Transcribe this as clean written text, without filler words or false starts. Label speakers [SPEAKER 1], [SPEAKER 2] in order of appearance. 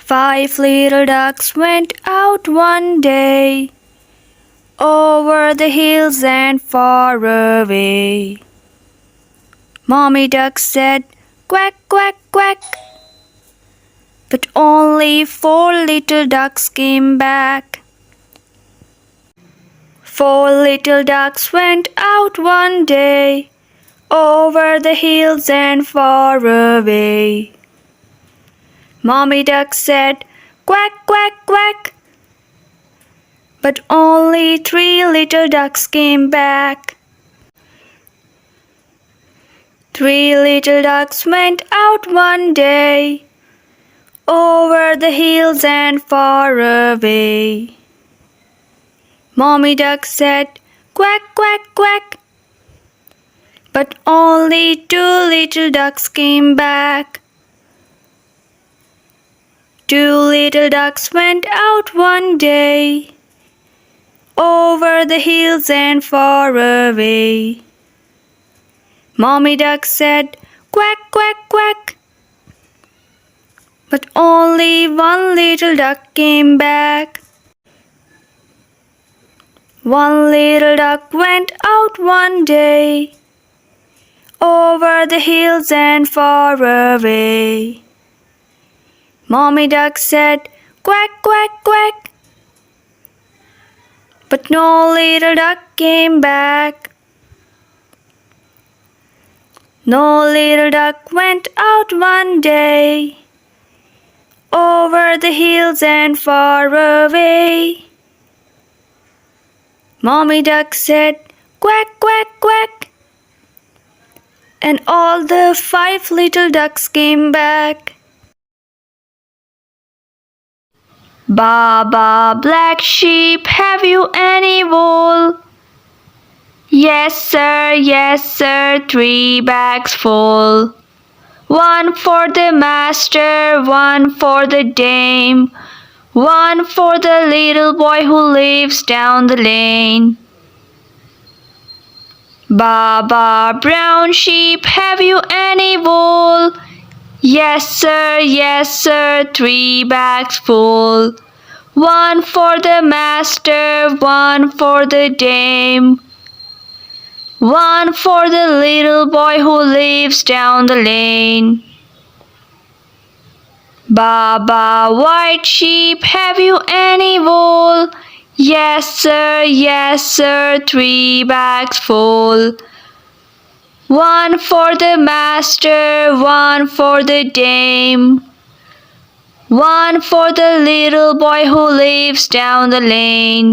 [SPEAKER 1] 5 little ducks went out one day, over the hills and far away. Mommy duck said, "Quack, quack, quack." But only 4 little ducks came back. 4 little ducks went out one day, over the hills and far away. Mommy duck said, "Quack, quack, quack." But only 3 little ducks came back. 3 little ducks went out one day, over the hills and far away. Mommy duck said, "Quack, quack, quack." But only 2 little ducks came back. 2 little ducks went out one day, over the hills and far away. Mommy duck said, "Quack, quack, quack." But only 1 little duck came back. 1 little duck went out one day, over the hills and far away. Mommy duck said, "Quack, quack, quack." But no little duck came back. No little duck went out one day, over the hills and far away. Mommy duck said, "Quack, quack, quack." And all the 5 little ducks came back. "Ba, ba, black sheep, have you any wool?" Yes, sir, 3 bags full. 1 for the master, 1 for the dame, 1 for the little boy who lives down the lane. "Ba, ba, brown sheep, have you any wool?" Yes, sir, 3 bags full. 1 for the master, 1 for the dame, 1 for the little boy who lives down the lane. "Ba, ba, white sheep, have you any wool?" Yes, sir, 3 bags full. 1 for the master, 1 for the dame, 1 for the little boy who lives down the lane.